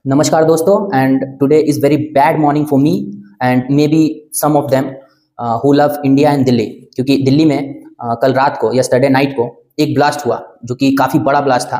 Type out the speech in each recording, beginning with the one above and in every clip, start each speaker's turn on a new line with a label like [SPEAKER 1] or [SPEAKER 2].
[SPEAKER 1] नमस्कार दोस्तों and today is very bad morning for me and maybe some of them who love India and Delhi. क्योंकि दिल्ली में कल रात को यस्टरडे नाइट को एक ब्लास्ट हुआ जो कि काफ़ी बड़ा ब्लास्ट था।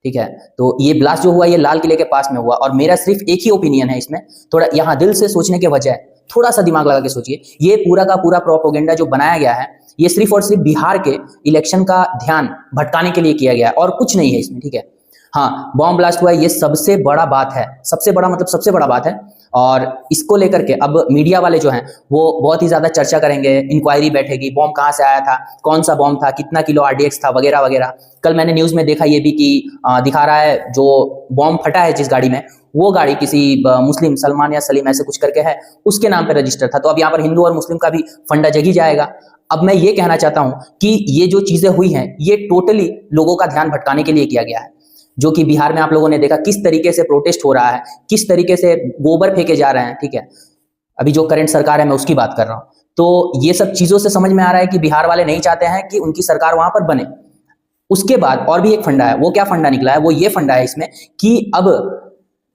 [SPEAKER 1] ठीक है, तो ये ब्लास्ट जो हुआ ये लाल किले के पास में हुआ और मेरा सिर्फ एक ही ओपिनियन है इसमें। थोड़ा यहाँ दिल से सोचने के बजाय थोड़ा सा दिमाग लगा के सोचिए, ये पूरा का पूरा प्रोपोगेंडा जो बनाया गया है ये सिर्फ और सिर्फ बिहार के इलेक्शन का ध्यान भटकाने के लिए किया गया है और कुछ नहीं है इसमें। ठीक है, हाँ, बॉम्ब ब्लास्ट हुआ है ये सबसे बड़ा बात है, सबसे बड़ा मतलब सबसे बड़ा बात है। और इसको लेकर के अब मीडिया वाले जो हैं वो बहुत ही ज्यादा चर्चा करेंगे, इंक्वायरी बैठेगी, बॉम्ब कहाँ से आया था, कौन सा बॉम्ब था, कितना किलो आरडीएक्स था, वगैरह वगैरह। कल मैंने न्यूज में देखा ये भी कि दिखा रहा है जो बॉम्ब फटा है जिस गाड़ी में, वो गाड़ी किसी मुस्लिम सलमान या सलीम ऐसे कुछ करके है, उसके नाम पे रजिस्टर था। तो अब यहाँ पर हिंदू और मुस्लिम का भी फंडा जग ही जाएगा। अब मैं ये कहना चाहता हूं कि ये जो चीजें हुई हैं ये टोटली लोगों का ध्यान भटकाने के लिए किया गया है। जो कि बिहार में आप लोगों ने देखा किस तरीके से प्रोटेस्ट हो रहा है, किस तरीके से गोबर फेंके जा रहे हैं। ठीक है, अभी जो करंट सरकार है मैं उसकी बात कर रहा हूं। तो ये सब चीजों से समझ में आ रहा है कि बिहार वाले नहीं चाहते हैं कि उनकी सरकार वहां पर बने। उसके बाद और भी एक फंडा है, वो क्या फंडा निकला है, वो ये फंडा है इसमें कि अब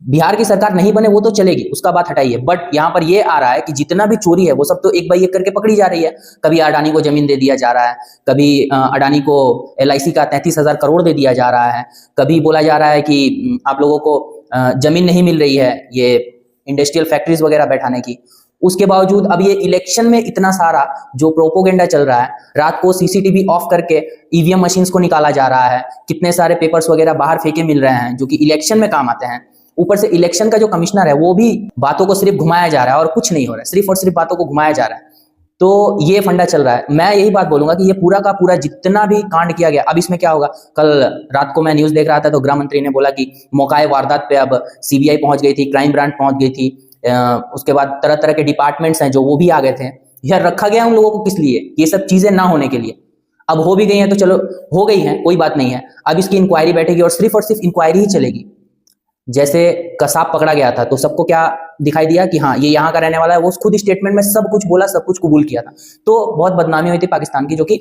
[SPEAKER 1] बिहार की सरकार नहीं बने वो तो चलेगी, उसका बात हटाइए, बट यहाँ पर ये आ रहा है कि जितना भी चोरी है वो सब तो एक बाई एक करके पकड़ी जा रही है। कभी अडानी को जमीन दे दिया जा रहा है, कभी अडानी को LIC का 33,000 करोड़ दे दिया जा रहा है, कभी बोला जा रहा है कि आप लोगों को जमीन नहीं मिल रही है ये इंडस्ट्रियल फैक्ट्रीज वगैरह बैठाने की। उसके बावजूद अब ये इलेक्शन में इतना सारा जो प्रोपोगेंडा चल रहा है, रात को CCTV ऑफ करके EVM मशीन्स को निकाला जा रहा है, कितने सारे पेपर्स वगैरह बाहर फेंके मिल रहे हैं जो कि इलेक्शन में काम आते हैं। ऊपर से इलेक्शन का जो कमिश्नर है वो भी बातों को सिर्फ घुमाया जा रहा है और कुछ नहीं हो रहा है, सिर्फ और सिर्फ बातों को घुमाया जा रहा है। तो ये फंडा चल रहा है। मैं यही बात बोलूंगा कि ये पूरा का पूरा जितना भी कांड किया गया, अब इसमें क्या होगा। कल रात को मैं न्यूज देख रहा था तो गृह मंत्री ने बोला कि मौकाए वारदात पे अब CBI पहुंच गई थी, क्राइम ब्रांच पहुंच गई थी, उसके बाद तरह तरह के डिपार्टमेंट्स हैं जो वो भी आ गए थे। यह रखा गया उन लोगों को किस लिए, ये सब चीजें ना होने के लिए। अब हो भी गई हैं तो चलो हो गई हैं, कोई बात नहीं है। अब इसकी इंक्वायरी बैठेगी और सिर्फ इंक्वायरी ही चलेगी। जैसे कसाब पकड़ा गया था तो सबको क्या दिखाई दिया कि हाँ ये यहाँ का रहने वाला है, वो खुद स्टेटमेंट में सब कुछ बोला, सब कुछ कबूल किया था। तो बहुत बदनामी हुई थी पाकिस्तान की, जो कि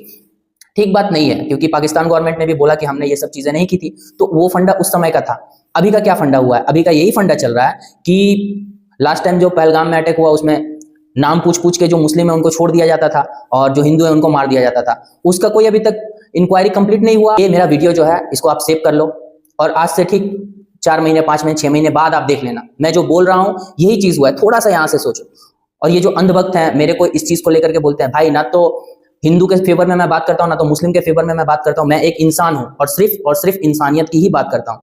[SPEAKER 1] ठीक बात नहीं है क्योंकि पाकिस्तान गवर्नमेंट ने भी बोला कि हमने ये सब चीजें नहीं की थी। तो वो फंडा उस समय का था। अभी का क्या फंडा हुआ है, अभी का यही फंडा चल रहा है कि लास्ट टाइम जो पहलगाम में अटैक हुआ उसमें नाम पूछ पूछ के जो मुस्लिम है उनको छोड़ दिया जाता था और जो हिंदू है उनको मार दिया जाता था। उसका कोई अभी तक इंक्वायरी कंप्लीट नहीं हुआ। ये मेरा वीडियो जो है इसको आप सेव कर लो और आज से ठीक 4 महीने 5 महीने 6 महीने बाद आप देख लेना, मैं जो बोल रहा हूं यही चीज हुआ है। थोड़ा सा यहां से सोचो। और ये जो अंधभक्त हैं मेरे को इस चीज को लेकर के बोलते हैं, भाई ना तो हिंदू के फेवर में मैं बात करता हूं ना तो मुस्लिम के फेवर में मैं बात करता हूं, मैं एक इंसान हूं और सिर्फ इंसानियत की ही बात करता हूं।